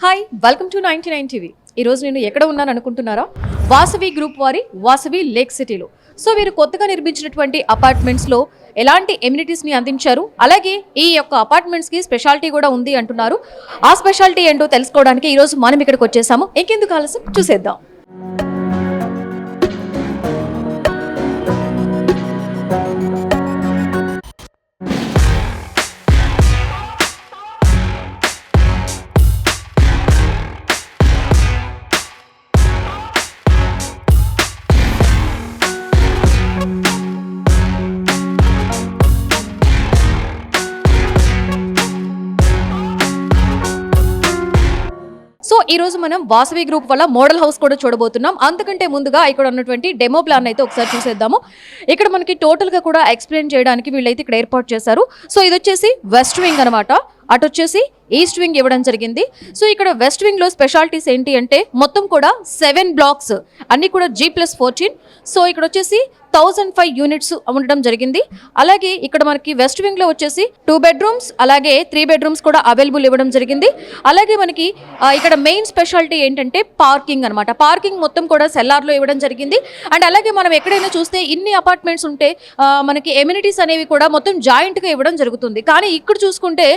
Hi welcome to 99 TV. ఈరోజు నేను ఎక్కడ ఉన్నాను అనుకుంటున్నారా? వాసవి గ్రూప్ వారి వాసవి లేక్ సిటీలో. సో వీరు కొత్తగా నిర్మించినటువంటి అపార్ట్మెంట్స్లో ఎలాంటి ఎమ్యూనిటీస్ని అందించారు, అలాగే ఈ యొక్క అపార్ట్మెంట్స్కి స్పెషాలిటీ కూడా ఉంది అంటున్నారు. ఆ స్పెషాలిటీ ఏంటో తెలుసుకోవడానికి ఈరోజు మనం ఇక్కడికి వచ్చేసాము. ఇంకెందుకు ఆలస్యం, చూసేద్దాం. సో ఈ రోజు మనం వాసవి గ్రూప్ వల్ల మోడల్ హౌస్ కూడా చూడబోతున్నాం. అంతకంటే ముందుగా ఇక్కడ ఉన్నటువంటి డెమో ప్లాన్ అయితే ఒకసారి చూసేద్దాము. ఇక్కడ మనకి టోటల్ గా కూడా ఎక్స్ప్లెయిన్ చేయడానికి వీళ్ళైతే ఇక్కడ ఏర్పాటు చేశారు. సో ఇది వచ్చేసి వెస్ట్ వింగ్ అనమాట, అటు వచ్చేసి ఈస్ట్ వింగ్ ఇవ్వడం జరిగింది. సో ఇక్కడ వెస్ట్ వింగ్ లో స్పెషాలిటీస్ ఏంటి అంటే మొత్తం కూడా 7 బ్లాక్స్ అన్ని కూడా G+14. సో ఇక్కడ వచ్చేసి 1005 యూనిట్స్ ఉండడం జరిగింది. అలాగే ఇక్కడ మనకి వెస్ట్ వింగ్ లో వచ్చేసి 2 బెడ్రూమ్స్ అలాగే 3 బెడ్రూమ్స్ కూడా అవైలబుల్ ఇవ్వడం జరిగింది. అలాగే మనకి ఇక్కడ మెయిన్ స్పెషాలిటీ ఏంటంటే పార్కింగ్ అనమాట. పార్కింగ్ మొత్తం కూడా సెల్లార్ లో ఇవ్వడం జరిగింది. అండ్ అలాగే మనం ఎక్కడైనా చూస్తే ఇన్ని అపార్ట్మెంట్స్ ఉంటే మనకి ఎమ్యూనిటీస్ అనేవి కూడా మొత్తం జాయింట్ గా ఇవ్వడం జరుగుతుంది. కానీ ఇక్కడ చూసుకుంటే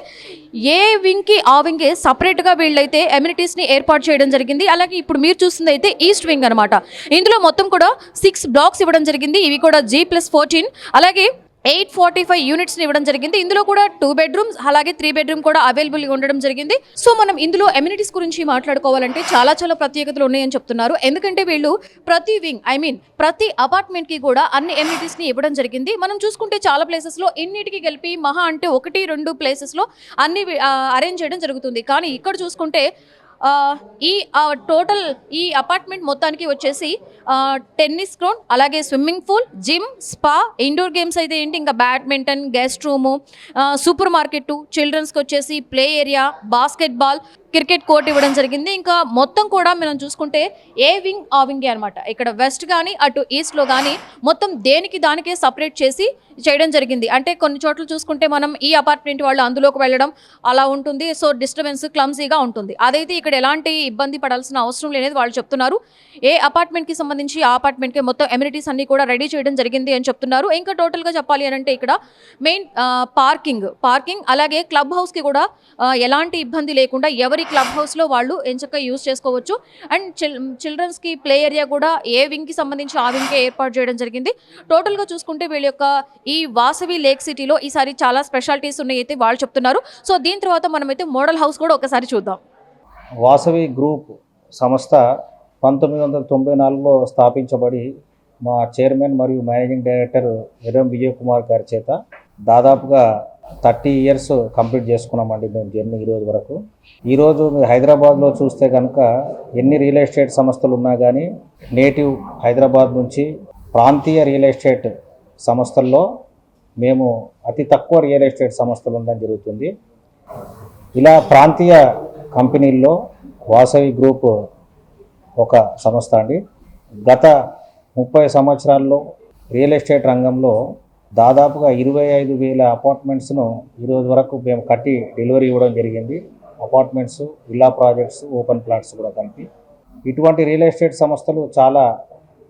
ఏ వింగ్ కి ఆ వింగ్ సపరేట్ గా వీళ్ళైతే ఎమ్యూనిటీస్ ని ఏర్పాటు చేయడం జరిగింది. అలాగే ఇప్పుడు మీరు చూస్తుంది అయితే ఈస్ట్ వింగ్ అనమాట. ఇందులో మొత్తం కూడా 6 బ్లాక్స్ ఇవ్వడం జరిగింది. ఇవి కూడా G+14 అలాగే 845 యూనిట్స్ ఇవ్వడం జరిగింది. ఇందులో కూడా 2 బెడ్రూమ్స్ అలాగే 3 బెడ్రూమ్ కూడా అవైలబుల్ గా ఉండడం జరిగింది. సో మనం ఇందులో ఎమ్యూనిటీస్ గురించి మాట్లాడుకోవాలంటే చాలా ప్రత్యేకతలు ఉన్నాయని చెప్తున్నారు. ఎందుకంటే వీళ్ళు ప్రతి వింగ్ ప్రతి అపార్ట్మెంట్ కి కూడా అన్ని ఎమ్యూనిటీస్ ని ఇవ్వడం జరిగింది. మనం చూసుకుంటే చాలా ప్లేసెస్ లో ఇన్నిటికి కలిపి మహా అంటే 1-2 ప్లేసెస్ లో అన్ని అరేంజ్ చేయడం జరుగుతుంది. కానీ ఇక్కడ చూసుకుంటే ఈ టోటల్ ఈ అపార్ట్మెంట్ మొత్తానికి వచ్చేసి టెన్నిస్ గ్రౌండ్ అలాగే swimming pool, gym, spa, indoor games అయితే ఏంటి ఇంకా badminton, guest room, super market, చిల్డ్రన్స్కి వచ్చేసి play area, basketball, cricket court ఇవ్వడం జరిగింది. ఇంకా మొత్తం కూడా మనం చూసుకుంటే ఏ వింగ్ ఆ వింగే అనమాట. ఇక్కడ వెస్ట్ కానీ అటు ఈస్ట్లో కానీ మొత్తం దేనికి దానికే సపరేట్ చేసి చేయడం జరిగింది. అంటే కొన్ని చోట్ల చూసుకుంటే మనం ఈ అపార్ట్మెంట్ వాళ్ళు అందులోకి వెళ్ళడం అలా ఉంటుంది. సో డిస్టర్బెన్స్ క్లమ్సీగా ఉంటుంది. అదైతే ఇక్కడ ఎలాంటి ఇబ్బంది పడాల్సిన అవసరం లేనిది వాళ్ళు చెప్తున్నారు. ఏ అపార్ట్మెంట్కి సంబంధించి ఆ అపార్ట్మెంట్కి మొత్తం ఎమ్యూనిటీస్ అన్ని కూడా రెడీ చేయడం జరిగింది అని చెప్తున్నారు. ఇంకా టోటల్గా చెప్పాలి అని అంటే ఇక్కడ మెయిన్ పార్కింగ్ అలాగే క్లబ్ హౌస్కి కూడా ఎలాంటి ఇబ్బంది లేకుండా ఎవరి క్లబ్ హౌస్లో వాళ్ళు ఎంచక్కా యూజ్ చేసుకోవచ్చు. అండ్ చిల్డ్రన్స్కి ప్లే ఏరియా కూడా ఏ వింగ్కి సంబంధించి ఆ వింగ్కే ఏర్పాటు చేయడం జరిగింది. టోటల్గా చూసుకుంటే వీళ్ళ యొక్క ఈ వాసవి లేక్ సిటీలో ఈసారి చాలా స్పెషాలిటీస్ ఉన్నాయి అయితే వాళ్ళు చెప్తున్నారు. సో దీని తర్వాత మనమైతే మోడల్ హౌస్ కూడా ఒకసారి చూద్దాం. వాసవి గ్రూప్ సంస్థ 1994లో స్థాపించబడి మా చైర్మన్ మరియు మేనేజింగ్ డైరెక్టర్ ఎర్రం విజయ్ కుమార్ గారి చేత దాదాపుగా 30 ఇయర్స్ కంప్లీట్ చేసుకున్నామండి మేము జర్నీ ఈరోజు వరకు. ఈరోజు మీరు హైదరాబాద్లో చూస్తే కనుక ఎన్ని రియల్ ఎస్టేట్ సంస్థలు ఉన్నా కానీ నేటివ్ హైదరాబాద్ నుంచి ప్రాంతీయ రియల్ ఎస్టేట్ సంస్థల్లో మేము అతి తక్కువ రియల్ ఎస్టేట్ సంస్థలు ఉండడం జరుగుతుంది. ఇలా ప్రాంతీయ కంపెనీల్లో వాసవి గ్రూప్ ఒక సంస్థ అండి. గత 30 సంవత్సరాల్లో రియల్ ఎస్టేట్ రంగంలో దాదాపుగా 25,000 అపార్ట్మెంట్స్ను ఈరోజు వరకు మేము కట్టి డెలివరీ ఇవ్వడం జరిగింది. Apartments, villa projects, open plots కూడా కలిపి. ఇటువంటి రియల్ ఎస్టేట్ సంస్థలు చాలా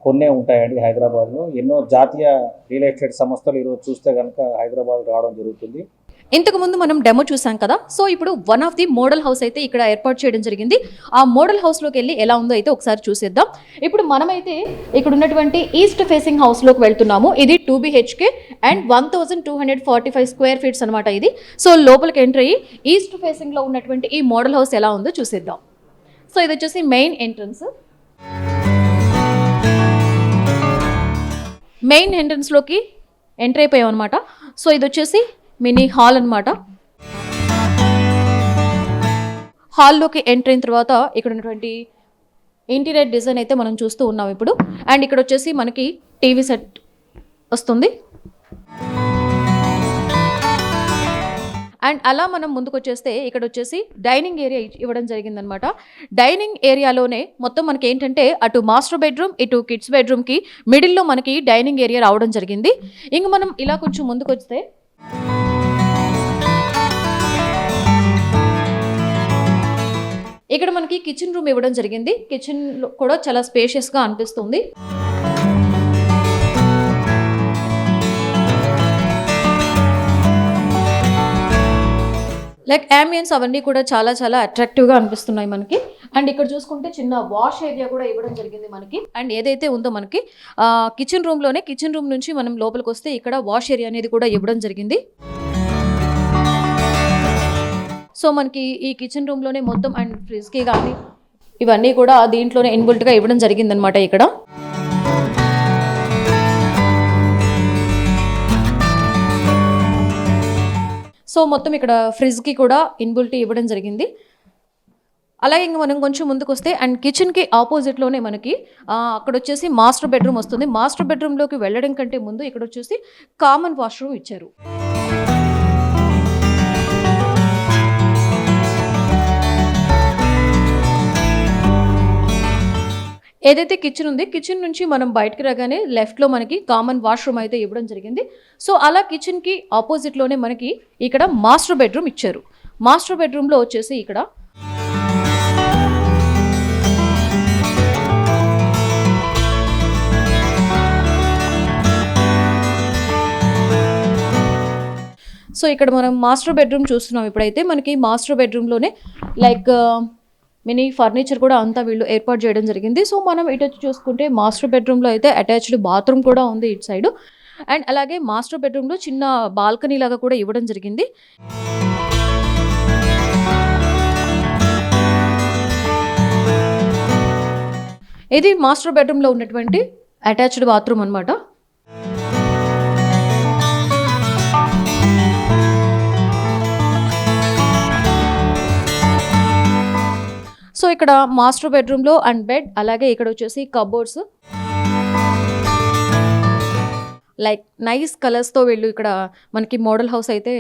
కొన్నే ఉంటాయండి హైదరాబాద్లో. ఎన్నో జాతీయ రియల్ ఎస్టేట్ సంస్థలు ఈరోజు చూస్తే కనుక హైదరాబాద్ రావడం జరుగుతుంది. ఇంతకు ముందు మనం డెమో చూసాం కదా. సో ఇప్పుడు one of the model house అయితే ఇక్కడ ఏర్పాటు చేయడం జరిగింది. ఆ మోడల్ హౌస్లోకి వెళ్ళి ఎలా ఉందో అయితే ఒకసారి చూసేద్దాం. ఇప్పుడు మనమైతే ఇక్కడ ఉన్నటువంటి ఈస్ట్ ఫేసింగ్ హౌస్లోకి వెళ్తున్నాము. ఇది 2 BHK అండ్ 1245 స్క్వేర్ ఫీట్స్ అనమాట ఇది. సో లోపలికి ఎంటర్ అయ్యి ఈస్ట్ ఫేసింగ్లో ఉన్నటువంటి ఈ మోడల్ హౌస్ ఎలా ఉందో చూసేద్దాం. సో ఇది వచ్చేసి మెయిన్ ఎంట్రన్స్లోకి ఎంటర్ అయిపోయాం అనమాట. సో ఇది వచ్చేసి మినీ హాల్ అనమాట. హాల్లోకి ఎంటర్ అయిన తర్వాత ఇక్కడ ఉన్నటువంటి ఇంటీరియర్ డిజైన్ అయితే మనం చూస్తూ ఉన్నాం ఇప్పుడు. అండ్ ఇక్కడ వచ్చేసి మనకి టీవీ సెట్ వస్తుంది. అండ్ అలా మనం ముందుకు వచ్చేస్తే ఇక్కడ వచ్చేసి డైనింగ్ ఏరియా ఇవ్వడం జరిగిందనమాట. డైనింగ్ ఏరియాలోనే మొత్తం మనకి ఏంటంటే అటు మాస్టర్ బెడ్రూమ్ ఇటు కిడ్స్ బెడ్రూమ్కి మిడిల్లో మనకి డైనింగ్ ఏరియా రావడం జరిగింది. ఇంక మనం ఇలా కొంచెం ముందుకు వస్తే ఇక్కడ మనకి కిచెన్ రూమ్ ఇవ్వడం జరిగింది. కిచెన్ కూడా చాలా స్పేషియస్గా అనిపిస్తుంది. లైక్ యాంబియన్స్ అవన్నీ కూడా చాలా చాలా అట్రాక్టివ్గా అనిపిస్తున్నాయి మనకి. అండ్ ఇక్కడ చూసుకుంటే చిన్న వాష్ ఏరియా కూడా ఇవ్వడం జరిగింది మనకి. అండ్ ఏదైతే ఉందో మనకి కిచెన్ రూమ్లోనే, కిచెన్ రూమ్ నుంచి మనం లోపలికి వస్తే ఇక్కడ వాష్ ఏరియా అనేది కూడా ఇవ్వడం జరిగింది. సో మనకి ఈ కిచెన్ రూమ్లోనే మొత్తం అండ్ ఫ్రిడ్జ్కి కానీ ఇవన్నీ కూడా దీంట్లోనే ఇన్బుల్ట్గా ఇవ్వడం జరిగిందనమాట ఇక్కడ. సో మొత్తం ఇక్కడ ఫ్రిడ్జ్కి కూడా ఇన్బుల్ట్ ఇవ్వడం జరిగింది. అలాగే ఇంకా మనం కొంచెం ముందుకు వస్తే అండ్ కిచెన్కి ఆపోజిట్లోనే మనకి అక్కడ వచ్చేసి మాస్టర్ బెడ్రూమ్ వస్తుంది. మాస్టర్ బెడ్రూమ్లోకి వెళ్ళడం కంటే ముందు ఇక్కడ వచ్చేసి కామన్ వాష్రూమ్ ఇచ్చారు. ఏదైతే కిచెన్ ఉంది, కిచెన్ నుంచి మనం బయటకు రాగానే లెఫ్ట్లో మనకి కామన్ వాష్రూమ్ అయితే ఇవ్వడం జరిగింది. సో అలా కిచెన్కి ఆపోజిట్లోనే మనకి ఇక్కడ మాస్టర్ బెడ్రూమ్ ఇచ్చారు. మాస్టర్ బెడ్రూమ్లో వచ్చేసి ఇక్కడ సో ఇక్కడ మనం మాస్టర్ బెడ్రూమ్ చూస్తున్నాం. ఇప్పుడైతే మనకి మాస్టర్ బెడ్రూమ్లోనే లైక్ మినీ ఫర్నిచర్ కూడా అంతా వీళ్ళు ఏర్పాటు చేయడం జరిగింది. సో మనం ఇటు వచ్చి చూసుకుంటే మాస్టర్ బెడ్రూమ్లో అయితే అటాచ్డ్ బాత్రూమ్ కూడా ఉంది ఇటు సైడ్. అండ్ అలాగే మాస్టర్ బెడ్రూమ్లో చిన్న బాల్కనీ లాగా కూడా ఇవ్వడం జరిగింది. ఇది మాస్టర్ బెడ్రూమ్లో ఉన్నటువంటి అటాచ్డ్ బాత్రూమ్ అన్నమాట. సో ఇక్కడ మాస్టర్ బెడ్రూమ్లో అండ్ బెడ్, అలాగే ఇక్కడ వచ్చేసి కబోర్డ్స్ లైక్ నైస్ కలర్స్తో వీళ్ళు ఇక్కడ మనకి మోడల్ హౌస్ అయితే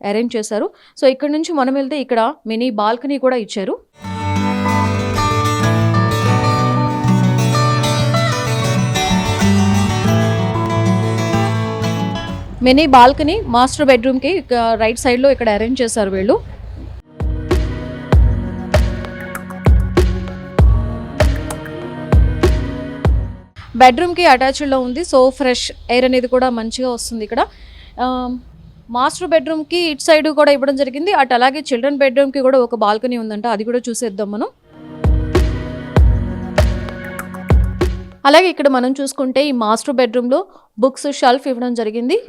అరేంజ్ చేశారు. సో ఇక్కడ నుంచి మనం వెళ్తే ఇక్కడ మినీ బాల్కనీ కూడా ఇచ్చారు. మినీ బాల్కనీ మాస్టర్ బెడ్రూమ్కి రైట్ సైడ్లో ఇక్కడ అరేంజ్ చేశారు వీళ్ళు. బెడ్రూమ్కి అటాచ్డ్లో ఉంది. సో ఫ్రెష్ ఎయిర్ అనేది కూడా మంచిగా వస్తుంది ఇక్కడ. మాస్టర్ బెడ్రూమ్కి ఇటు సైడ్ కూడా ఇవ్వడం జరిగింది. అటు అలాగే చిల్డ్రన్ బెడ్రూమ్కి కూడా ఒక బాల్కనీ ఉందంట, అది కూడా చూసేద్దాం మనం. అలాగే ఇక్కడ మనం చూసుకుంటే ఈ మాస్టర్ బెడ్రూమ్లో బుక్స్ షెల్ఫ్ ఇవ్వడం జరిగింది.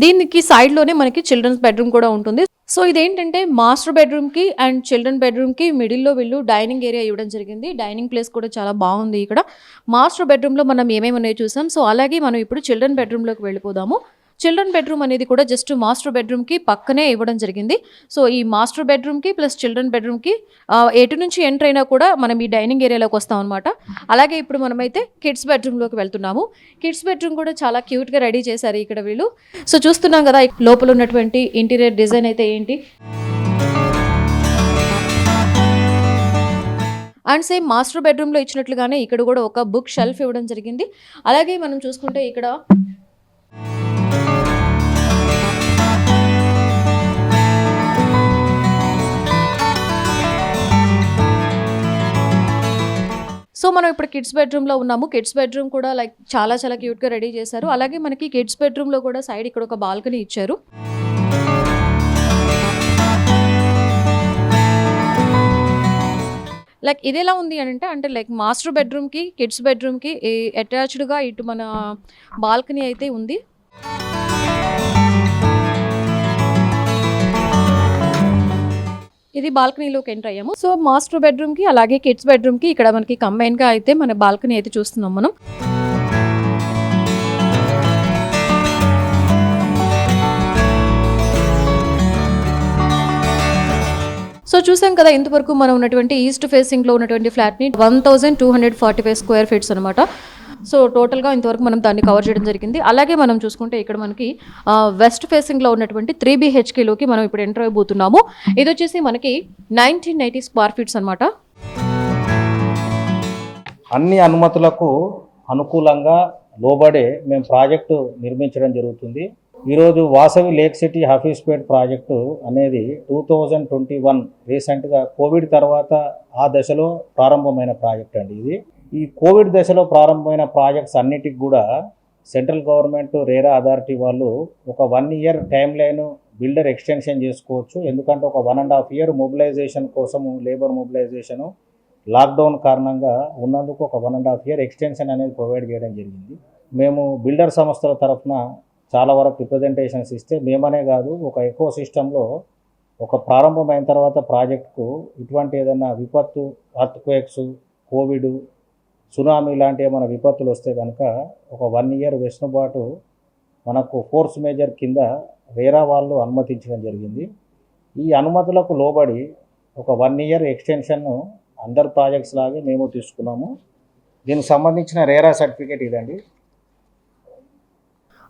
దీనికి సైడ్లోనే మనకి చిల్డ్రన్స్ బెడ్రూమ్ కూడా ఉంటుంది. సో ఇదేంటంటే మాస్టర్ బెడ్రూమ్కి అండ్ చిల్డ్రన్ బెడ్రూమ్కి మిడిల్లో వీళ్ళు డైనింగ్ ఏరియా ఇవ్వడం జరిగింది. డైనింగ్ ప్లేస్ కూడా చాలా బాగుంది ఇక్కడ. మాస్టర్ బెడ్రూమ్లో మనం ఏమేమి ఉన్నాయో చూసాం. సో అలాగే మనం ఇప్పుడు చిల్డ్రన్ బెడ్రూమ్లోకి వెళ్ళిపోదాము. చిల్డ్రన్ బెడ్రూమ్ అనేది కూడా జస్ట్ మాస్టర్ బెడ్రూమ్కి పక్కనే ఇవ్వడం జరిగింది. సో ఈ మాస్టర్ బెడ్రూమ్కి ప్లస్ చిల్డ్రన్ బెడ్రూమ్కి ఎటు నుంచి ఎంటర్ అయినా కూడా మనం ఈ డైనింగ్ ఏరియాలోకి వస్తాం అనమాట. అలాగే ఇప్పుడు మనమైతే కిడ్స్ బెడ్రూమ్లోకి వెళ్తున్నాము. కిడ్స్ బెడ్రూమ్ కూడా చాలా క్యూట్గా రెడీ చేశారు ఇక్కడ వీళ్ళు. సో చూస్తున్నాం కదా లోపల ఉన్నటువంటి ఇంటీరియర్ డిజైన్ అయితే ఏంటి. అండ్ సేమ్ మాస్టర్ బెడ్రూమ్లో ఇచ్చినట్లుగానే ఇక్కడ కూడా ఒక బుక్ షెల్ఫ్ ఇవ్వడం జరిగింది. అలాగే మనం చూసుకుంటే ఇక్కడ సో మనం ఇప్పుడు కిడ్స్ బెడ్రూమ్లో ఉన్నాము. కిడ్స్ బెడ్రూమ్ కూడా లైక్ చాలా చాలా క్యూట్గా రెడీ చేశారు. అలాగే మనకి కిడ్స్ బెడ్రూమ్లో కూడా సైడ్ ఇక్కడ ఒక బాల్కనీ ఇచ్చారు. లైక్ ఇది ఎలా ఉంది అంటే లైక్ మాస్టర్ బెడ్రూమ్కి కిడ్స్ బెడ్రూమ్కి అటాచ్డ్గా ఇటు మన బాల్కనీ అయితే ఉంది. ఇది బాల్కనీలోకి ఎంటర్ అయ్యాము. సో మాస్టర్ బెడ్రూమ్కి అలాగే కిడ్స్ బెడ్రూమ్కి ఇక్కడ మనకి కంబైన్గా అయితే మన బాల్కనీ అయితే చూస్తున్నాం మనం. సో చూసాం కదా ఇంతవరకు మనం ఉన్నటువంటి ఈస్ట్ ఫేసింగ్లో ఉన్నటువంటి ఫ్లాట్ని 1245 స్క్వేర్ ఫీట్స్ అనమాట. సో టోటల్గా ఇంతవరకు మనం దాన్ని కవర్ చేయడం జరిగింది. అలాగే మనం చూసుకుంటే ఇక్కడ మనకి వెస్ట్ ఫేసింగ్లో ఉన్నటువంటి 3 BHKలోకి మనం ఇప్పుడు ఎంటర్ అయిపోతున్నాము. ఇది వచ్చేసి మనకి 1980 స్క్వేర్ ఫీట్స్ అనమాట. అన్ని అనుమతులకు అనుకూలంగా లోబడే మేము ప్రాజెక్టు నిర్మించడం జరుగుతుంది. ఈరోజు Vasavi lake city Hafeezpet project అనేది 2021 రీసెంట్గా కోవిడ్ తర్వాత ఆ దశలో ప్రారంభమైన ప్రాజెక్ట్ అండి ఇది. ఈ కోవిడ్ దశలో ప్రారంభమైన ప్రాజెక్ట్స్ అన్నిటికి కూడా సెంట్రల్ గవర్నమెంట్ రేరా అథారిటీ వాళ్ళు ఒక 1 year time line builder extension చేసుకోవచ్చు. ఎందుకంటే ఒక 1.5 ఇయర్ మొబిలైజేషన్ కోసము లేబర్ మొబిలైజేషను లాక్డౌన్ కారణంగా ఉన్నందుకు ఒక 1.5 ఇయర్ ఎక్స్టెన్షన్ అనేది ప్రొవైడ్ చేయడం జరిగింది. మేము బిల్డర్ సంస్థల తరఫున చాలా వరకు రిప్రజెంటేషన్స్ ఇస్తే మేమనే కాదు ఒక ఎకో సిస్టంలో ఒక ప్రారంభమైన తర్వాత ప్రాజెక్టుకు ఇటువంటి ఏదైనా విపత్తు, అర్త్క్వేక్స్, కోవిడ్, సునామీ లాంటి ఏమైనా విపత్తులు వస్తే కనుక ఒక 1 ఇయర్ వెసులుబాటు మనకు ఫోర్స్ మేజర్ కింద రేరా వాళ్ళు అనుమతించడం జరిగింది. ఈ అనుమతులకు లోబడి ఒక 1 ఇయర్ ఎక్స్టెన్షన్ను అందరు ప్రాజెక్ట్స్ లాగే మేము తీసుకున్నాము. దీనికి సంబంధించిన రేరా సర్టిఫికేట్ ఇదండి.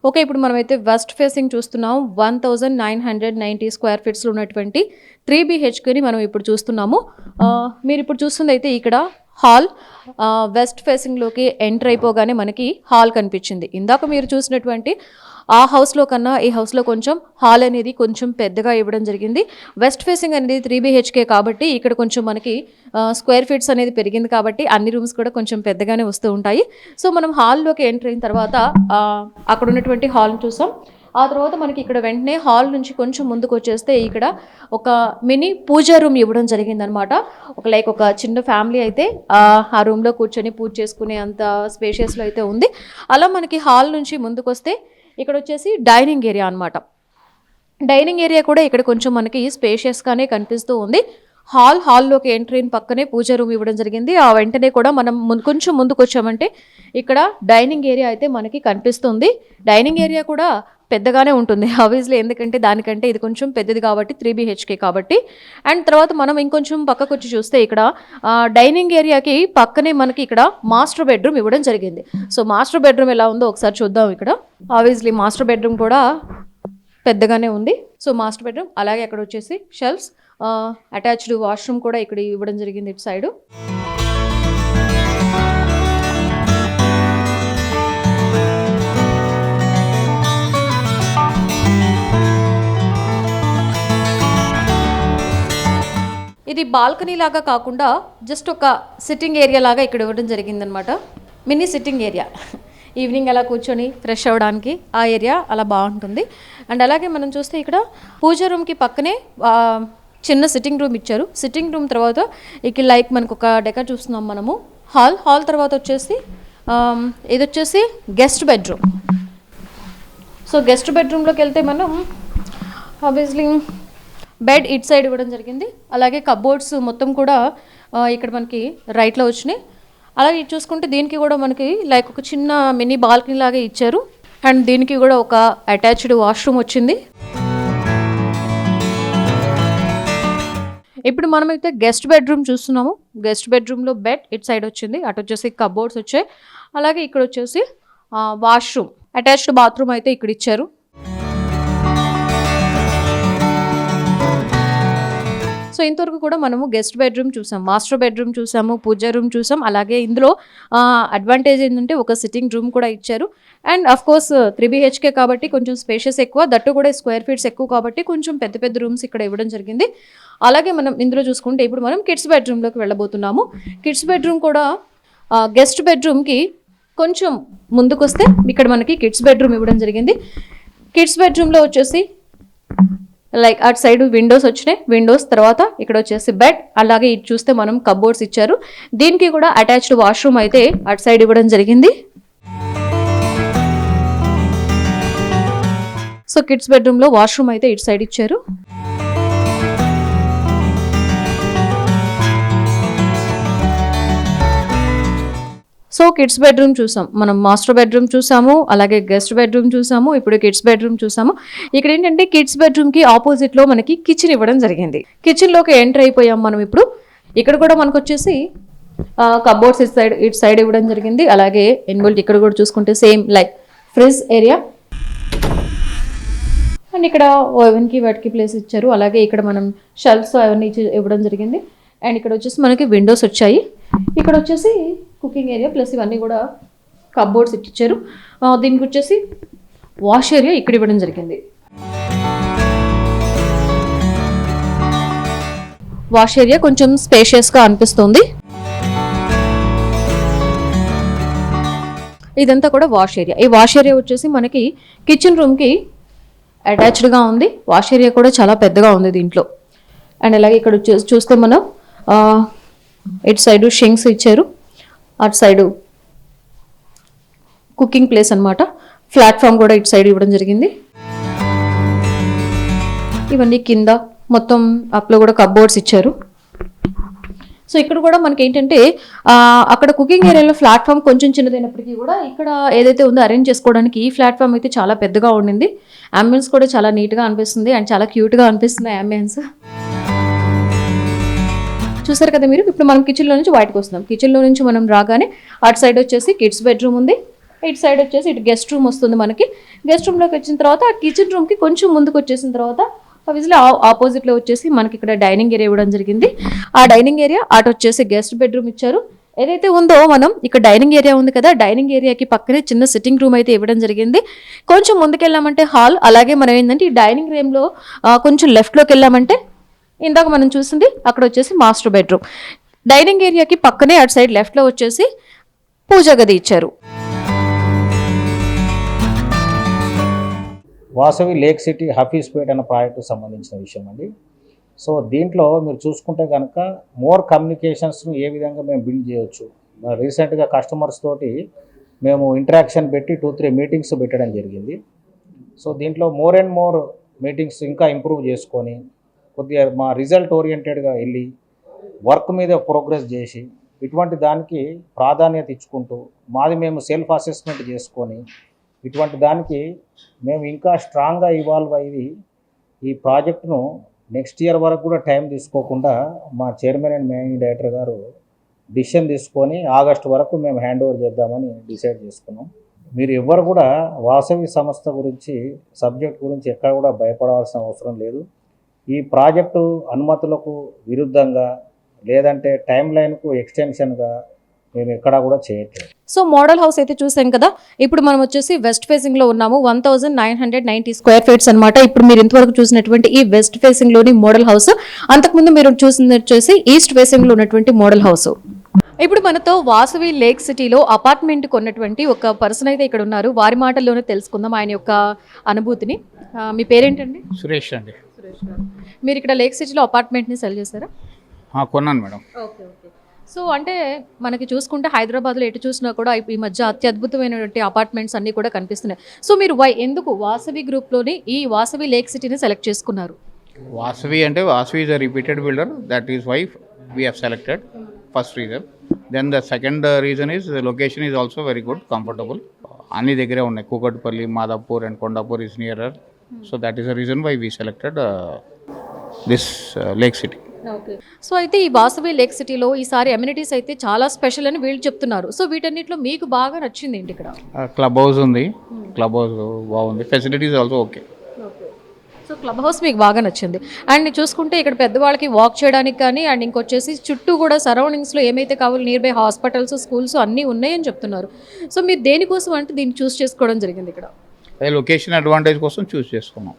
ఓకే, ఇప్పుడు మనమైతే వెస్ట్ ఫేసింగ్ చూస్తున్నాం. 1990 స్క్వేర్ ఫీట్స్లో ఉన్నటువంటి 3 BHKని మనం ఇప్పుడు చూస్తున్నాము. మీరు ఇప్పుడు చూస్తుంది అయితే ఇక్కడ హాల్, వెస్ట్ ఫేసింగ్లోకి ఎంటర్ అయిపోగానే మనకి హాల్ కనిపించింది. ఇందాక మీరు చూసినటువంటి ఆ హౌస్లో కన్నా ఈ హౌస్లో కొంచెం హాల్ అనేది కొంచెం పెద్దగా ఇవ్వడం జరిగింది. వెస్ట్ ఫేసింగ్ అనేది 3 BHK కాబట్టి ఇక్కడ కొంచెం మనకి స్క్వేర్ ఫీట్స్ అనేది పెరిగింది కాబట్టి అన్ని రూమ్స్ కూడా కొంచెం పెద్దగానే వస్తూ ఉంటాయి. సో మనం హాల్లోకి ఎంటర్ అయిన తర్వాత అక్కడ ఉన్నటువంటి హాల్ని చూసాం. ఆ తర్వాత మనకి ఇక్కడ వెంటనే హాల్ నుంచి కొంచెం ముందుకు వచ్చేస్తే ఇక్కడ ఒక మినీ పూజా రూమ్ ఇవ్వడం జరిగిందనమాట. ఒక చిన్న ఫ్యామిలీ అయితే ఆ రూమ్లో కూర్చొని పూజ చేసుకునే అంత స్పేషియస్లో అయితే ఉంది. అలా మనకి హాల్ నుంచి ముందుకు వస్తే ఇక్కడ వచ్చేసి డైనింగ్ ఏరియా అనమాట. డైనింగ్ ఏరియా కూడా ఇక్కడ కొంచెం మనకి స్పేషియస్గానే కనిపిస్తూ ఉంది. హాల్లోకి ఎంట్రీ పక్కనే పూజ రూమ్ ఇవ్వడం జరిగింది. ఆ వెంటనే కూడా మనం కొంచెం ముందుకు వచ్చామంటే ఇక్కడ డైనింగ్ ఏరియా అయితే మనకి కనిపిస్తుంది. డైనింగ్ ఏరియా కూడా పెద్దగానే ఉంటుంది ఆబ్వియస్లీ, ఎందుకంటే దానికంటే ఇది కొంచెం పెద్దది కాబట్టి 3 BHK కాబట్టి. అండ్ తర్వాత మనం ఇంకొంచెం పక్కకు వచ్చి చూస్తే ఇక్కడ డైనింగ్ ఏరియాకి పక్కనే మనకి ఇక్కడ మాస్టర్ బెడ్రూమ్ ఇవ్వడం జరిగింది. సో మాస్టర్ బెడ్రూమ్ ఎలా ఉందో ఒకసారి చూద్దాం. ఇక్కడ ఆబ్వియస్లీ మాస్టర్ బెడ్రూమ్ కూడా పెద్దగానే ఉంది. సో మాస్టర్ బెడ్రూమ్, అలాగే అక్కడ వచ్చేసి షెల్ఫ్స్, అటాచ్డ్ వాష్రూమ్ కూడా ఇక్కడ ఇవ్వడం జరిగింది ఇటు సైడు. ఇది బాల్కనీ లాగా కాకుండా జస్ట్ ఒక సిట్టింగ్ ఏరియా లాగా ఇక్కడ ఇవ్వడం జరిగిందనమాట. మినీ సిట్టింగ్ ఏరియా, ఈవినింగ్ అలా కూర్చొని ఫ్రెష్ అవ్వడానికి ఆ ఏరియా అలా బాగుంటుంది. అండ్ అలాగే మనం చూస్తే ఇక్కడ పూజా రూమ్కి పక్కనే చిన్న సిట్టింగ్ రూమ్ ఇచ్చారు. సిట్టింగ్ రూమ్ తర్వాత ఇక్కడ లైక్ మనకు ఒక డెకా చూస్తున్నాం మనము. హాల్ తర్వాత వచ్చేసి ఇది వచ్చేసి గెస్ట్ బెడ్రూమ్. సో గెస్ట్ బెడ్రూమ్లోకి వెళ్తే మనం ఆబ్వియస్లీ బెడ్ ఇట్ సైడ్ ఇవ్వడం జరిగింది. అలాగే కబోర్డ్స్ మొత్తం కూడా ఇక్కడ మనకి రైట్లో వచ్చినాయి. అలాగే ఇది చూసుకుంటే దీనికి కూడా మనకి లైక్ ఒక చిన్న మినీ బాల్కనీ లాగా ఇచ్చారు. అండ్ దీనికి కూడా ఒక అటాచ్డ్ వాష్రూమ్ వచ్చింది. ఇప్పుడు మనమైతే గెస్ట్ బెడ్రూమ్ చూస్తున్నాము. గెస్ట్ బెడ్రూమ్లో బెడ్ ఇట్ సైడ్ వచ్చింది, అటు వచ్చేసి కబోర్డ్స్ వచ్చాయి. అలాగే ఇక్కడ వచ్చేసి వాష్రూమ్, అటాచ్డ్ బాత్రూమ్ అయితే ఇక్కడ ఇచ్చారు. సో ఇంతవరకు కూడా మనము గెస్ట్ బెడ్రూమ్ చూసాం, మాస్టర్ బెడ్రూమ్ చూసాము, పూజా రూమ్ చూసాం. అలాగే ఇందులో అడ్వాంటేజ్ ఏంటంటే ఒక సిట్టింగ్ రూమ్ కూడా ఇచ్చారు. అండ్ అఫ్ కోర్స్ 3 BHK కాబట్టి కొంచెం స్పేషియస్ ఎక్కువ, దట్టు కూడా స్క్వేర్ ఫీట్స్ ఎక్కువ కాబట్టి కొంచెం పెద్ద పెద్ద రూమ్స్ ఇక్కడ ఇవ్వడం జరిగింది. అలాగే మనం ఇందులో చూసుకుంటే ఇప్పుడు మనం కిడ్స్ బెడ్రూమ్లోకి వెళ్ళబోతున్నాము. కిడ్స్ బెడ్రూమ్ కూడా గెస్ట్ బెడ్రూమ్కి కొంచెం ముందుకు వస్తే ఇక్కడ మనకి కిడ్స్ బెడ్రూమ్ ఇవ్వడం జరిగింది. కిడ్స్ బెడ్రూమ్లో వచ్చేసి లైక్ అటు సైడ్ విండోస్ వచ్చినాయి. విండోస్ తర్వాత ఇక్కడ వచ్చేసి బెడ్, అలాగే ఇటు చూస్తే మనం కబోర్డ్స్ ఇచ్చారు. దీనికి కూడా అటాచ్డ్ వాష్రూమ్ అయితే అటు సైడ్ ఇవ్వడం జరిగింది. సో కిడ్స్ బెడ్రూమ్లో వాష్రూమ్ అయితే ఇటు సైడ్ ఇచ్చారు. సో కిడ్స్ బెడ్రూమ్ చూసాం మనం, మాస్టర్ బెడ్రూమ్ చూసాము, అలాగే గెస్ట్ బెడ్రూమ్ చూసాము, ఇప్పుడు కిడ్స్ బెడ్రూమ్ చూసాము. ఇక్కడ ఏంటంటే కిడ్స్ బెడ్రూమ్కి ఆపోజిట్లో మనకి కిచెన్ ఇవ్వడం జరిగింది. కిచెన్లోకి ఎంటర్ అయిపోయాం మనం ఇప్పుడు. ఇక్కడ కూడా మనకు వచ్చేసి కబోర్డ్స్ ఇటు సైడ్ ఇవ్వడం జరిగింది. అలాగే ఇన్బిల్ట్ ఇక్కడ కూడా చూసుకుంటే same like fridge area, and ఇక్కడ ఓవెన్కి వాటికి ప్లేస్ ఇచ్చారు. అలాగే ఇక్కడ మనం షెల్ఫ్స్ అవన్నీ ఇవ్వడం జరిగింది. అండ్ ఇక్కడ వచ్చేసి మనకి విండోస్ వచ్చాయి. ఇక్కడ వచ్చేసి కుకింగ్ ఏరియా ప్లస్ ఇవన్నీ కూడా కబోర్డ్స్ ఇచ్చారు. దీనికి వచ్చేసి వాష్ ఏరియా ఇక్కడ ఇవ్వడం జరిగింది. వాష్ ఏరియా కొంచెం స్పేషియస్గా అనిపిస్తుంది. ఇదంతా కూడా వాష్ ఏరియా. ఈ వాష్ ఏరియా వచ్చేసి మనకి కిచెన్ రూమ్కి అటాచ్డ్గా ఉంది. వాష్ ఏరియా కూడా చాలా పెద్దగా ఉంది దీంట్లో. అండ్ అలాగే ఇక్కడ చూస్తే మనం ఇటు సైడు షింక్స్ ఇచ్చారు, అటు సైడు కుకింగ్ ప్లేస్ అన్నమాట. ప్లాట్ఫామ్ కూడా ఇటు సైడ్ ఇవ్వడం జరిగింది. ఇవన్నీ కింద మొత్తం అప్లో కూడా కప్బోర్డ్స్ ఇచ్చారు. సో ఇక్కడ కూడా మనకి ఏంటంటే అక్కడ కుకింగ్ ఏరియాలో ప్లాట్ఫామ్ కొంచెం చిన్నదైనప్పటికీ కూడా ఇక్కడ ఏదైతే ఉందో అరేంజ్ చేసుకోవడానికి ఈ ప్లాట్ఫామ్ అయితే చాలా పెద్దగా ఉండింది. అంబియన్స్ కూడా చాలా నీట్గా అనిపిస్తుంది అండ్ చాలా క్యూట్గా అనిపిస్తుంది అంబియన్స్. చూసారు కదా మీరు. ఇప్పుడు మనం కిచెన్లో నుంచి బయటకు వస్తున్నాం. కిచెన్లో నుంచి మనం రాగానే అటు సైడ్ వచ్చేసి కిడ్స్ బెడ్రూమ్ ఉంది, ఇటు సైడ్ వచ్చేసి ఇటు గెస్ట్ రూమ్ వస్తుంది మనకి. గెస్ట్ రూమ్లోకి వచ్చిన తర్వాత ఆ కిచెన్ రూమ్కి కొంచెం ముందుకు వచ్చేసిన తర్వాత ఆబ్వియస్లీ ఆపోజిట్లో వచ్చేసి మనకి ఇక్కడ డైనింగ్ ఏరియా ఇవ్వడం జరిగింది. ఆ డైనింగ్ ఏరియా అటు వచ్చేసి గెస్ట్ బెడ్రూమ్ ఇచ్చారు. ఏదైతే ఉందో మనం ఇక్కడ డైనింగ్ ఏరియా ఉంది కదా, డైనింగ్ ఏరియాకి పక్కనే చిన్న సిట్టింగ్ రూమ్ అయితే ఇవ్వడం జరిగింది. కొంచెం ముందుకెళ్ళామంటే హాల్, అలాగే మనం ఏంటంటే ఈ డైనింగ్ రూమ్లో కొంచెం లెఫ్ట్లోకి వెళ్ళామంటే ఇందాక మనం చూసింది అక్కడ వచ్చేసి మాస్టర్ బెడ్రూమ్. డైనింగ్ ఏరియాకి పక్కనే అటు సైడ్ లెఫ్ట్లో వచ్చేసి పూజా గది ఇచ్చారు. వాసవి లేక్ సిటీ హఫీస్పేట్ అనే ప్రాజెక్టుకు సంబంధించిన విషయం అండి. సో దీంట్లో మీరు చూసుకుంటే కనుక మోర్ కమ్యూనికేషన్స్ను ఏ విధంగా మేము బిల్డ్ చేయవచ్చు. రీసెంట్గా కస్టమర్స్ తోటి మేము ఇంటరాక్షన్ పెట్టి 2-3 మీటింగ్స్ పెట్టడం జరిగింది. సో దీంట్లో మోర్ అండ్ మోర్ మీటింగ్స్ ఇంకా ఇంప్రూవ్ చేసుకొని కొద్దిగా మా రిజల్ట్ ఓరియంటెడ్గా వెళ్ళి వర్క్ మీద ప్రోగ్రెస్ చేసి ఇటువంటి దానికి ప్రాధాన్యత ఇచ్చుకుంటూ మాది మేము సెల్ఫ్ అసెస్మెంట్ చేసుకొని ఇటువంటి దానికి మేము ఇంకా స్ట్రాంగ్గా ఇవాల్వ్ అయ్యి ఈ ప్రాజెక్టును నెక్స్ట్ ఇయర్ వరకు కూడా టైం తీసుకోకుండా మా చైర్మన్ అండ్ మేనేజింగ్ డైరెక్టర్ గారు డిసిషన్ తీసుకొని ఆగస్టు వరకు మేము హ్యాండ్ ఓవర్ చేద్దామని డిసైడ్ చేసుకున్నాం. మీరు ఎవ్వరు కూడా వాసవి సంస్థ గురించి సబ్జెక్ట్ గురించి ఎక్కడ కూడా భయపడాల్సిన అవసరం లేదు. ఈ ప్రాజెక్టు అనుమతులకు విరుద్ధంగా లేదంటే టైం లైన్కు ఎక్స్టెన్షన్గా మేము ఎక్కడా కూడా చేయట్లేదు. సో మోడల్ హౌస్ అయితే చూసాం కదా. ఇప్పుడు మనం వచ్చేసి వెస్ట్ ఫేసింగ్ లో ఉన్నాము. 1990 స్క్వేర్ ఫీట్స్ అనమాట. ఇప్పుడు మీరు ఇంతవరకు చూసినటువంటి ఈ వెస్ట్ ఫేసింగ్ లోని మోడల్ హౌస్, అంతకుముందు మీరు చూసింది వచ్చేసి ఈస్ట్ ఫేసింగ్ లో ఉన్నటువంటి మోడల్ హౌస్. ఇప్పుడు మనతో వాసవి లేక్ సిటీలో అపార్ట్మెంట్ కొన్నటువంటి ఒక పర్సన్ అయితే ఇక్కడ ఉన్నారు. వారి మాటల్లోనే తెలుసుకుందాం ఆయన యొక్క అనుభూతిని. మీ పేరేంటండి? సురేష్ అండి. సురేష్ గారు, మీరు ఇక్కడ లేక్ సిటీలో అపార్ట్మెంట్ని సెల్ చేశారా? కొన్నాను మేడం. ఓకే. సో అంటే మనకి చూసుకుంటే హైదరాబాద్లో ఎటు చూసినా కూడా ఈ మధ్య అత్యద్భుతమైనటువంటి అపార్ట్మెంట్స్ అన్నీ కూడా కనిపిస్తున్నాయి. సో మీరు ఎందుకు వాసవి గ్రూప్లోని ఈ వాసవి లేక్ సిటీని సెలెక్ట్ చేసుకున్నారు? వాసవి అంటే Vasavi is a repeated builder, that is why we have selected. First reason. Then the second reason is location is also very good, comfortable. అన్ని దగ్గరే ఉన్నాయి. Kukatpally, Madhapur and Kondapur is nearer. So that is the reason why we selected this Lake City. Okay. So అయితే ఈ Vasavi lake సిటీలో ఈసారి amenities అయితే చాలా special అని వీళ్ళు చెప్తున్నారు. సో వీటన్నిటిలో మీకు బాగా నచ్చింది ఏంటి? ఇక్కడ క్లబ్ హౌస్ ఉంది. క్లబ్ హౌస్ బాగుంది. Facilities also okay. So club house మీకు బాగా నచ్చింది. అండ్ చూసుకుంటే ఇక్కడ పెద్దవాళ్ళకి వాక్ చేయడానికి కానీ అండ్ ఇంకొచ్చేసి చుట్టూ కూడా సరౌండింగ్స్లో ఏమైతే కావాలో నియర్ బై హాస్పిటల్స్, స్కూల్స్ అన్నీ ఉన్నాయని చెప్తున్నారు. సో మీరు దేనికోసం అంటే దీన్ని చూస్ చేసుకోవడం జరిగింది? ఇక్కడ లొకేషన్ అడ్వాంటేజ్ కోసం చూస్ చేసుకున్నాం.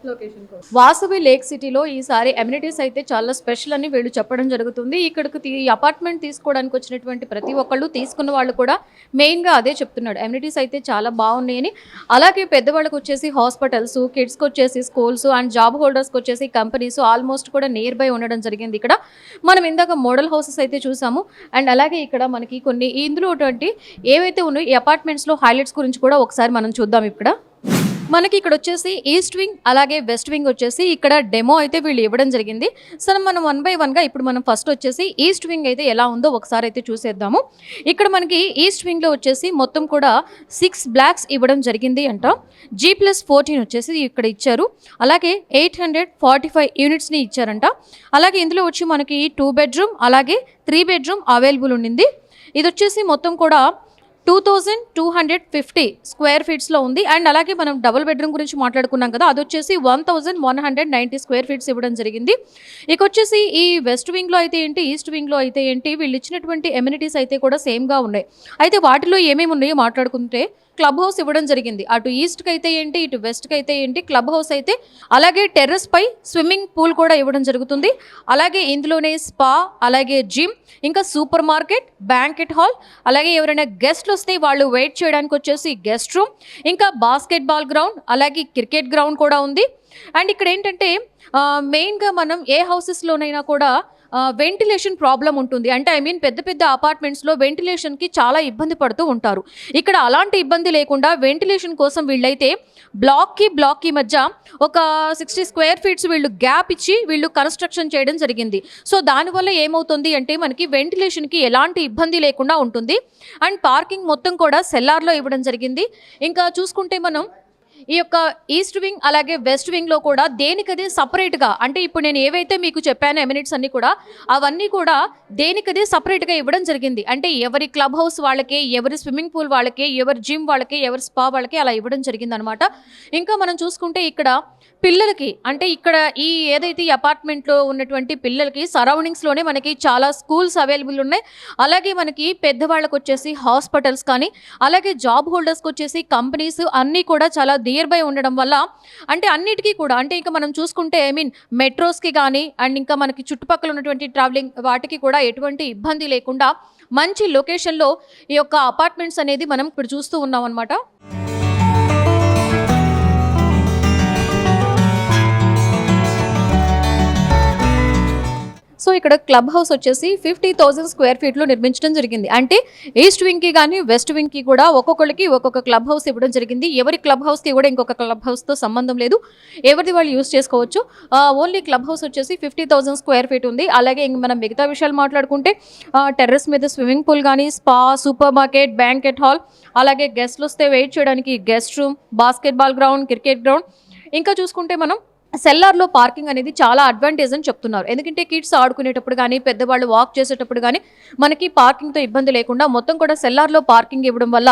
వాసవి లేక్ సిటీలో ఈసారి అమ్యూనిటీస్ అయితే చాలా స్పెషల్ అని వీళ్ళు చెప్పడం జరుగుతుంది. ఇక్కడికి ఈ అపార్ట్మెంట్ తీసుకోవడానికి వచ్చినటువంటి ప్రతి ఒక్కళ్ళు, తీసుకున్న వాళ్ళు కూడా మెయిన్గా అదే చెప్తున్నాడు. అమ్యూనిటీస్ అయితే చాలా బాగున్నాయని. అలాగే పెద్దవాళ్ళకి వచ్చేసి హాస్పిటల్స్, కిడ్స్కి వచ్చేసి స్కూల్స్ అండ్ జాబ్ హోల్డర్స్కి వచ్చేసి కంపెనీస్ ఆల్మోస్ట్ కూడా నియర్ బై ఉండడం జరిగింది. ఇక్కడ మనం ఇందాక మోడల్ హౌసెస్ అయితే చూసాము. అండ్ అలాగే ఇక్కడ మనకి కొన్ని ఇందులో ఏవైతే ఉన్నాయో ఈ అపార్ట్మెంట్స్లో హైలైట్స్ గురించి కూడా ఒకసారి మనం చూద్దాం. ఇక్కడ మనకి ఇక్కడ వచ్చేసి ఈస్ట్ వింగ్ అలాగే వెస్ట్ వింగ్ వచ్చేసి ఇక్కడ డెమో అయితే వీళ్ళు ఇవ్వడం జరిగింది. సరే మనం 1 by 1గా ఇప్పుడు మనం ఫస్ట్ వచ్చేసి ఈస్ట్ వింగ్ అయితే ఎలా ఉందో ఒకసారి అయితే చూసేద్దాము. ఇక్కడ మనకి ఈస్ట్ వింగ్లో వచ్చేసి మొత్తం కూడా 6 బ్లాక్స్ ఇవ్వడం జరిగింది అంట. G+14 వచ్చేసి ఇక్కడ ఇచ్చారు. అలాగే 845 యూనిట్స్ని ఇచ్చారంట. అలాగే ఇందులో వచ్చి మనకి 2 bedroom అలాగే 3 bedroom అవైలబుల్ ఉండింది. ఇది వచ్చేసి మొత్తం కూడా 2250 స్క్వేర్ ఫీట్స్లో ఉంది. అండ్ అలాగే మనం డబుల్ బెడ్రూమ్ గురించి మాట్లాడుకున్నాం కదా, అది వచ్చేసి 1190 స్క్వేర్ ఫీట్స్ ఇవ్వడం జరిగింది. ఇక వచ్చేసి ఈ వెస్ట్ వింగ్లో అయితే ఏంటి, ఈస్ట్ వింగ్లో అయితే ఏంటి, వీళ్ళు ఇచ్చినటువంటి ఎమ్యూనిటీస్ అయితే కూడా సేమ్గా ఉన్నాయి. అయితే వాటిలో ఏమేమి ఉన్నాయో మాట్లాడుకుంటే క్లబ్ హౌస్ ఇవ్వడం జరిగింది. అటు ఈస్ట్కి అయితే ఏంటి, ఇటు వెస్ట్కి అయితే ఏంటి క్లబ్ హౌస్ అయితే, అలాగే టెర్రస్ పై స్విమ్మింగ్ పూల్ కూడా ఇవ్వడం జరుగుతుంది. అలాగే ఇందులోనే స్పా, అలాగే జిమ్, ఇంకా సూపర్ మార్కెట్, బ్యాంకెట్ హాల్, అలాగే ఎవరైనా గెస్ట్లు వస్తే వాళ్ళు వెయిట్ చేయడానికి వచ్చేసి గెస్ట్ రూమ్, ఇంకా బాస్కెట్బాల్ గ్రౌండ్, అలాగే క్రికెట్ గ్రౌండ్ కూడా ఉంది. అండ్ ఇక్కడ ఏంటంటే మెయిన్గా మనం ఏ హౌసెస్లోనైనా కూడా వెంటిలేషన్ ప్రాబ్లం ఉంటుంది. అంటే పెద్ద పెద్ద అపార్ట్మెంట్స్లో వెంటిలేషన్కి చాలా ఇబ్బంది పడుతూ ఉంటారు. ఇక్కడ అలాంటి ఇబ్బంది లేకుండా వెంటిలేషన్ కోసం వీళ్ళైతే బ్లాక్కి మధ్య ఒక 60 స్క్వేర్ ఫీట్స్ వీళ్ళు గ్యాప్ ఇచ్చి వీళ్ళు కన్స్ట్రక్షన్ చేయడం జరిగింది. సో దానివల్ల ఏమవుతుంది అంటే మనకి వెంటిలేషన్కి ఎలాంటి ఇబ్బంది లేకుండా ఉంటుంది. అండ్ పార్కింగ్ మొత్తం కూడా సెల్లార్లో ఇవ్వడం జరిగింది. ఇంకా చూసుకుంటే మనం ఈ యొక్క ఈస్ట్ వింగ్ అలాగే వెస్ట్ వింగ్లో కూడా దేనికదే సపరేట్గా, అంటే ఇప్పుడు నేను ఏవైతే మీకు చెప్పానో ఎమినిట్స్ అన్నీ కూడా అవన్నీ కూడా దేనికదే సపరేట్గా ఇవ్వడం జరిగింది. అంటే ఎవరి క్లబ్ హౌస్ వాళ్ళకే, ఎవరి స్విమ్మింగ్ పూల్ వాళ్ళకే, ఎవరి జిమ్ వాళ్ళకే, ఎవరి స్పా వాళ్ళకే అలా ఇవ్వడం జరిగింది అనమాట. ఇంకా మనం చూసుకుంటే ఇక్కడ పిల్లలకి, అంటే ఇక్కడ ఈ ఏదైతే ఈ అపార్ట్మెంట్లో ఉన్నటువంటి పిల్లలకి సరౌండింగ్స్లోనే మనకి చాలా స్కూల్స్ అవైలబుల్ ఉన్నాయి. అలాగే మనకి పెద్దవాళ్ళకు వచ్చేసి హాస్పిటల్స్ కానీ, అలాగే జాబ్ హోల్డర్స్కి వచ్చేసి కంపెనీస్ అన్నీ కూడా చాలా నియర్ బై ఉండడం వల్ల, అంటే అన్నిటికీ కూడా, అంటే ఇంకా మనం చూసుకుంటే మెట్రోస్కి కానీ అండ్ ఇంకా మనకి చుట్టుపక్కల ఉన్నటువంటి ట్రావెలింగ్ వాటికి కూడా ఎటువంటి ఇబ్బంది లేకుండా మంచి లొకేషన్లో ఈ యొక్క అపార్ట్మెంట్స్ అనేది మనం ఇప్పుడు చూస్తూ ఉన్నాం అనమాట. సో ఇక్కడ క్లబ్ హౌస్ వచ్చేసి 50,000 స్క్వేర్ ఫీట్లో నిర్మించడం జరిగింది. అంటే ఈస్ట్ వింగ్కి కానీ వెస్ట్ వింగ్కి కూడా ఒక్కొక్కరికి ఒక్కొక్క క్లబ్ హౌస్ ఇవ్వడం జరిగింది. ఎవరి క్లబ్ హౌస్కి కూడా ఇంకొక క్లబ్ హౌస్తో సంబంధం లేదు, ఎవరిది వాళ్ళు యూజ్ చేసుకోవచ్చు. ఓన్లీ క్లబ్ హౌస్ వచ్చేసి 50,000 స్క్వేర్ ఫీట్ ఉంది. అలాగే ఇంక మనం మిగతా విషయాలు మాట్లాడుకుంటే టెర్రస్ మీద స్విమ్మింగ్ పూల్ కానీ, spa, super market, banquet hall, అలాగే గెస్ట్లు వస్తే వెయిట్ చేయడానికి guest room, basketball ground, cricket ground. ఇంకా చూసుకుంటే మనం సెల్లార్లో పార్కింగ్ అనేది చాలా అడ్వాంటేజ్ అని చెప్తున్నారు. ఎందుకంటే కిడ్స్ ఆడుకునేటప్పుడు కానీ, పెద్దవాళ్ళు వాక్ చేసేటప్పుడు కానీ మనకి పార్కింగ్తో ఇబ్బంది లేకుండా మొత్తం కూడా సెల్లార్లో పార్కింగ్ ఇవ్వడం వల్ల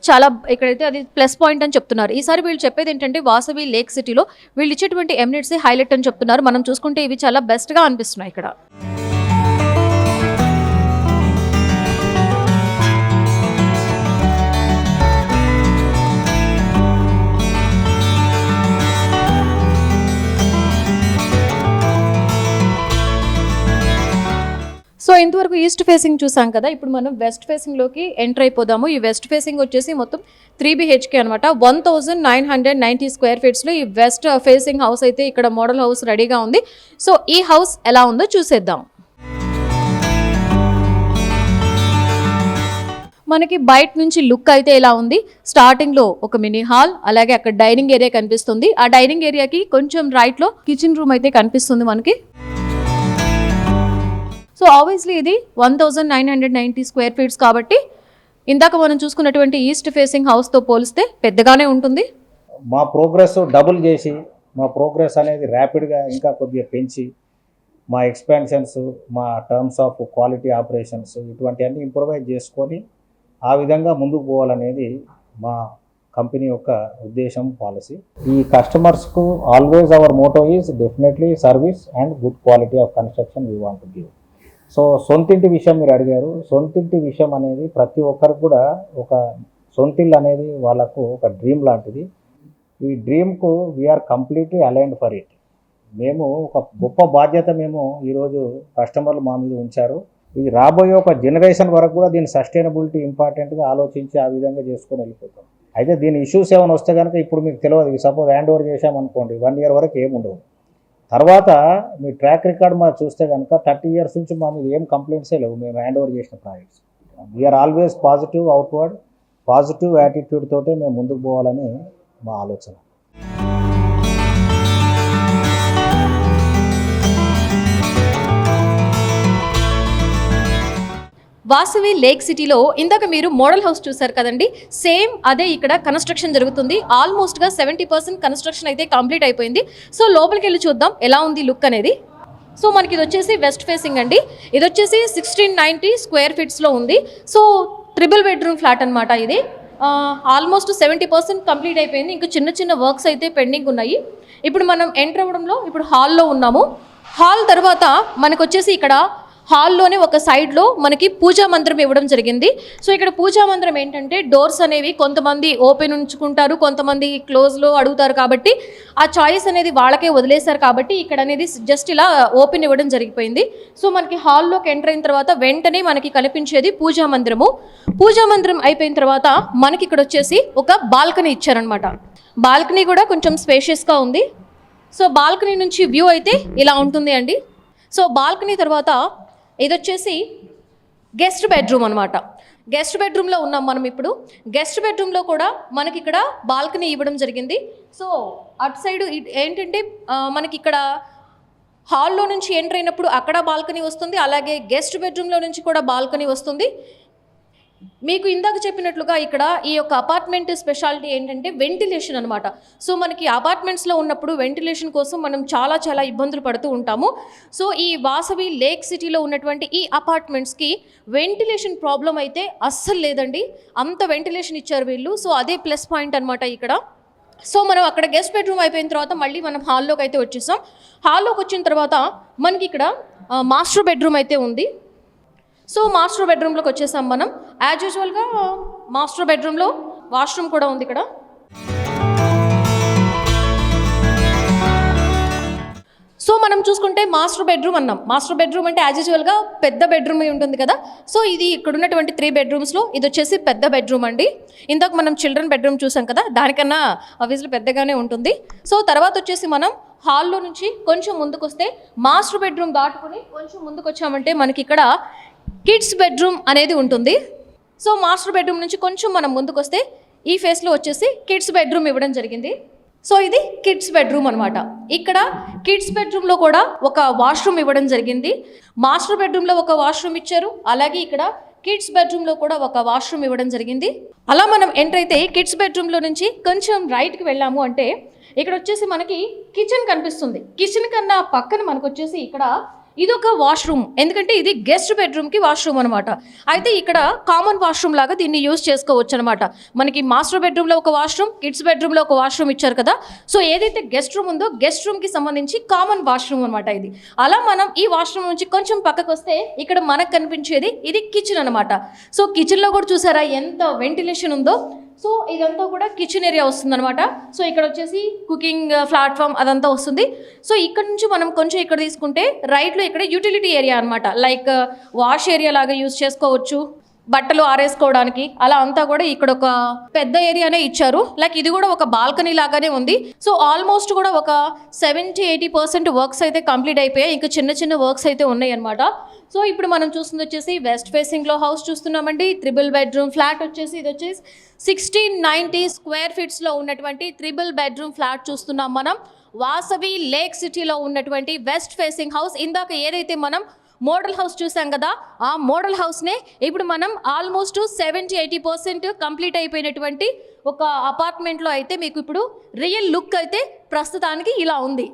చాలా ఇక్కడైతే అది ప్లస్ పాయింట్ అని చెప్తున్నారు. ఈసారి వీళ్ళు చెప్పేది ఏంటంటే వాసవి లేక్ సిటీలో వీళ్ళు ఇచ్చేటువంటి ఎమినిట్స్ హైలైట్ అని చెప్తున్నారు. మనం చూసుకుంటే ఇవి చాలా బెస్ట్గా అనిపిస్తున్నాయి ఇక్కడ. సో ఇంతవరకు ఈస్ట్ ఫేసింగ్ చూసాం కదా, ఇప్పుడు మనం వెస్ట్ ఫేసింగ్లోకి ఎంటర్ అయిపోదాము. ఈ వెస్ట్ ఫేసింగ్ వచ్చేసి మొత్తం 3 BHK అనమాట. 1990 స్క్వేర్ ఫీట్స్లో ఈ వెస్ట్ ఫేసింగ్ హౌస్ అయితే ఇక్కడ మోడల్ హౌస్ రెడీగా ఉంది. సో ఈ హౌస్ ఎలా ఉందో చూసేద్దాం. మనకి బయట నుంచి లుక్ అయితే ఇలా ఉంది. స్టార్టింగ్లో ఒక మినీ హాల్, అలాగే అక్కడ డైనింగ్ ఏరియా కనిపిస్తుంది. ఆ డైనింగ్ ఏరియాకి కొంచెం రైట్లో కిచెన్ రూమ్ అయితే కనిపిస్తుంది మనకి. సో ఆబ్వియస్లీ ఇది 1990 స్క్వేర్ ఫీట్స్ కాబట్టి ఇందాక మనం చూసుకున్నటువంటి ఈస్ట్ ఫేసింగ్ హౌస్తో పోలిస్తే పెద్దగానే ఉంటుంది. మా ప్రోగ్రెస్ డబుల్ చేసి, మా ప్రోగ్రెస్ అనేది ర్యాపిడ్గా ఇంకా కొద్దిగా పెంచి, మా ఎక్స్పాన్షన్స్, మా టర్మ్స్ ఆఫ్ క్వాలిటీ ఆపరేషన్స్ ఇటువంటివన్నీ ఇంప్రూవైజ్ చేసుకొని ఆ విధంగా ముందుకు పోవాలనేది మా కంపెనీ యొక్క ఉద్దేశం, పాలసీ. ఈ కస్టమర్స్కు always our motto is definitely service and good quality of construction we want to give. So సొంతింటి విషయం మీరు అడిగారు. సొంతింటి విషయం అనేది ప్రతి ఒక్కరికి కూడా ఒక సొంతిల్లు అనేది వాళ్ళకు ఒక డ్రీమ్ లాంటిది. ఈ డ్రీమ్కు we are completely aligned for it. మేము ఒక గొప్ప బాధ్యత మేము ఈరోజు కస్టమర్లు మా మీద ఉంచారు. ఇది రాబోయే ఒక జనరేషన్ వరకు కూడా దీని సస్టైనబిలిటీ ఇంపార్టెంట్గా ఆలోచించి ఆ విధంగా చేసుకొని వెళ్ళిపోతాం. అయితే దీని ఇష్యూస్ ఏమైనా వస్తే కనుక ఇప్పుడు మీకు తెలియదు. సపోజ్ హ్యాండ్ ఓవర్ చేసామనుకోండి, 1 year వరకు ఏముండవు. తర్వాత మీ ట్రాక్ రికార్డ్ మా చూస్తే కనుక 30 years నుంచి మా మీద ఏం కంప్లైంట్సే లేవు మేము హ్యాండ్ ఓవర్ చేసిన projects. We are always positive outward, positive attitude తోటే మేము ముందుకు పోవాలని మా ఆలోచన. వాసవి లేక్ సిటీలో ఇందాక మీరు మోడల్ హౌస్ చూసారు కదండి, సేమ్ అదే ఇక్కడ కన్స్ట్రక్షన్ జరుగుతుంది. ఆల్మోస్ట్గా 70% కన్స్ట్రక్షన్ అయితే కంప్లీట్ అయిపోయింది. సో లోపలికి వెళ్ళి చూద్దాం ఎలా ఉంది లుక్ అనేది. సో మనకి ఇది వచ్చేసి వెస్ట్ ఫేసింగ్ అండి. ఇది వచ్చేసి 1690 స్క్వేర్ ఫీట్స్లో ఉంది. సో 3 bedroom ఫ్లాట్ అనమాట ఇది. ఆల్మోస్ట్ 70% కంప్లీట్ అయిపోయింది. ఇంకా చిన్న చిన్న వర్క్స్ అయితే పెండింగ్ ఉన్నాయి. ఇప్పుడు మనం ఎంటర్ అవ్వడంలో ఇప్పుడు హాల్లో ఉన్నాము. హాల్ తర్వాత మనకు వచ్చేసి ఇక్కడ హాల్లోనే ఒక సైడ్లో మనకి పూజా మందిరం ఇవ్వడం జరిగింది. సో ఇక్కడ పూజా మందిరం ఏంటంటే డోర్స్ అనేవి కొంతమంది ఓపెన్ ఉంచుకుంటారు, కొంతమంది క్లోజ్లో అడుగుతారు, కాబట్టి ఆ చాయిస్ అనేది వాళ్ళకే వదిలేశారు. కాబట్టి ఇక్కడ అనేది జస్ట్ ఇలా ఓపెన్ ఇవ్వడం జరిగిపోయింది. సో మనకి హాల్లోకి ఎంటర్ అయిన తర్వాత వెంటనే మనకి కనిపించేది పూజా మందిరము. పూజా మందిరం అయిపోయిన తర్వాత మనకి ఇక్కడ వచ్చేసి ఒక బాల్కనీ ఇచ్చారనమాట. బాల్కనీ కూడా కొంచెం స్పేషియస్గా ఉంది. సో బాల్కనీ నుంచి వ్యూ అయితే ఇలా ఉంటుంది అండి. సో బాల్కనీ తర్వాత ఇది వచ్చేసి గెస్ట్ బెడ్రూమ్ అనమాట. గెస్ట్ బెడ్రూమ్లో ఉన్నాం మనం ఇప్పుడు. గెస్ట్ బెడ్రూమ్లో కూడా మనకి ఇక్కడ బాల్కనీ ఇవ్వడం జరిగింది. సో అటు సైడ్ ఏంటంటే మనకి ఇక్కడ హాల్లో నుంచి ఎంటర్ అయినప్పుడు అక్కడ బాల్కనీ వస్తుంది, అలాగే గెస్ట్ బెడ్రూమ్లో నుంచి కూడా బాల్కనీ వస్తుంది. మీకు ఇందాక చెప్పినట్లుగా ఇక్కడ ఈ యొక్క అపార్ట్మెంట్ స్పెషాలిటీ ఏంటంటే వెంటిలేషన్ అనమాట. సో మనకి అపార్ట్మెంట్స్లో ఉన్నప్పుడు వెంటిలేషన్ కోసం మనం చాలా చాలా ఇబ్బందులు పడుతూ ఉంటాము. సో ఈ వాసవి లేక్ సిటీలో ఉన్నటువంటి ఈ అపార్ట్మెంట్స్కి వెంటిలేషన్ ప్రాబ్లం అయితే అస్సలు లేదండి. అంత వెంటిలేషన్ ఇచ్చారు వీళ్ళు. సో అదే ప్లస్ పాయింట్ అనమాట ఇక్కడ. సో మనం అక్కడ గెస్ట్ బెడ్రూమ్ అయిపోయిన తర్వాత మళ్ళీ మనం హాల్లోకి అయితే వచ్చేసాం. హాల్లోకి వచ్చిన తర్వాత మనకి ఇక్కడ మాస్టర్ బెడ్రూమ్ అయితే ఉంది. సో మాస్టర్ బెడ్రూమ్లోకి వచ్చేసాం మనం. యాజ్ యూజువల్గా మాస్టర్ బెడ్రూమ్లో వాష్రూమ్ కూడా ఉంది ఇక్కడ. సో మనం చూసుకుంటే మాస్టర్ బెడ్రూమ్ అన్నాం. మాస్టర్ బెడ్రూమ్ అంటే యాజ్ యూజువల్గా పెద్ద బెడ్రూమ్ ఉంటుంది కదా. సో ఇది ఇక్కడ ఉన్నటువంటి 3 బెడ్రూమ్స్లో ఇది వచ్చేసి పెద్ద బెడ్రూమ్ అండి. ఇందాక మనం చిల్డ్రన్ బెడ్రూమ్ చూసాం కదా, దానికన్నా ఆబ్వియస్లీ పెద్దగానే ఉంటుంది. సో తర్వాత వచ్చేసి మనం హాల్లో నుంచి కొంచెం ముందుకు వస్తే మాస్టర్ బెడ్రూమ్ దాటుకుని కొంచెం ముందుకు వచ్చామంటే మనకి ఇక్కడ కిడ్స్ బెడ్రూమ్ అనేది ఉంటుంది. సో మాస్టర్ బెడ్రూమ్ నుంచి కొంచెం మనం ముందుకు వస్తే ఈ ఫేస్లో వచ్చేసి కిడ్స్ బెడ్రూమ్ ఇవ్వడం జరిగింది. సో ఇది కిడ్స్ బెడ్రూమ్ అనమాట. ఇక్కడ కిడ్స్ బెడ్రూమ్లో కూడా ఒక వాష్రూమ్ ఇవ్వడం జరిగింది. మాస్టర్ బెడ్రూమ్లో ఒక వాష్రూమ్ ఇచ్చారు, అలాగే ఇక్కడ కిడ్స్ బెడ్రూమ్లో కూడా ఒక వాష్రూమ్ ఇవ్వడం జరిగింది. అలా మనం ఎంటర్ అయితే కిడ్స్ బెడ్రూమ్లో నుంచి కొంచెం రైట్కి వెళ్ళాము అంటే ఇక్కడ వచ్చేసి మనకి కిచెన్ కనిపిస్తుంది. కిచెన్ కన్నా పక్కన మనకు వచ్చేసి ఇక్కడ ఇది ఒక వాష్రూమ్, ఎందుకంటే ఇది గెస్ట్ బెడ్రూమ్కి వాష్రూమ్ అనమాట. అయితే ఇక్కడ కామన్ వాష్రూమ్ లాగా దీన్ని యూజ్ చేసుకోవచ్చు అనమాట. మనకి మాస్టర్ బెడ్రూమ్లో ఒక వాష్రూమ్, కిడ్స్ బెడ్రూమ్లో ఒక వాష్రూమ్ ఇచ్చారు కదా. సో ఏదైతే గెస్ట్ రూమ్ ఉందో గెస్ట్ రూమ్కి సంబంధించి కామన్ వాష్రూమ్ అనమాట ఇది. అలా మనం ఈ వాష్రూమ్ నుంచి కొంచెం పక్కకు వస్తే ఇక్కడ మనకు కనిపించేది ఇది కిచెన్ అనమాట. సో కిచెన్లో కూడా చూసారా ఎంత వెంటిలేషన్ ఉందో. సో ఇదంతా కూడా కిచెన్ ఏరియా వస్తుంది అనమాట. సో ఇక్కడ వచ్చేసి కుకింగ్ ప్లాట్ఫామ్ అదంతా వస్తుంది. సో ఇక్కడ నుంచి మనం కొంచెం ఇక్కడ తీసుకుంటే రైట్లో ఇక్కడ యూటిలిటీ ఏరియా అనమాట. లైక్ వాష్ ఏరియా లాగా యూజ్ చేసుకోవచ్చు, బట్టలు ఆరేసుకోవడానికి, అలా అంతా కూడా ఇక్కడ ఒక పెద్ద ఏరియానే ఇచ్చారు. లైక్ ఇది కూడా ఒక బాల్కనీ లాగానే ఉంది. సో ఆల్మోస్ట్ కూడా ఒక 70-80% వర్క్స్ అయితే కంప్లీట్ అయిపోయాయి. ఇంకా చిన్న చిన్న వర్క్స్ అయితే ఉన్నాయి అనమాట. సో ఇప్పుడు మనం చూస్తుంది వచ్చేసి వెస్ట్ ఫేసింగ్లో హౌస్ చూస్తున్నామండి. 3 బెడ్రూమ్ ఫ్లాట్ వచ్చేసి ఇది వచ్చేసి 1690 స్క్వేర్ ఫీట్స్లో ఉన్నటువంటి 3 బెడ్రూమ్ ఫ్లాట్ చూస్తున్నాం మనం. వాసవి లేక్ సిటీలో ఉన్నటువంటి వెస్ట్ ఫేసింగ్ హౌస్. ఇందాక ఏదైతే మనం మోడల్ హౌస్ చూసాం కదా, ఆ మోడల్ హౌస్నే ఇప్పుడు మనం ఆల్మోస్ట్ 70-80% కంప్లీట్ అయిపోయినటువంటి ఒక అపార్ట్మెంట్లో అయితే మీకు ఇప్పుడు రియల్ లుక్ అయితే ప్రస్తుతానికి ఇలా ఉంది.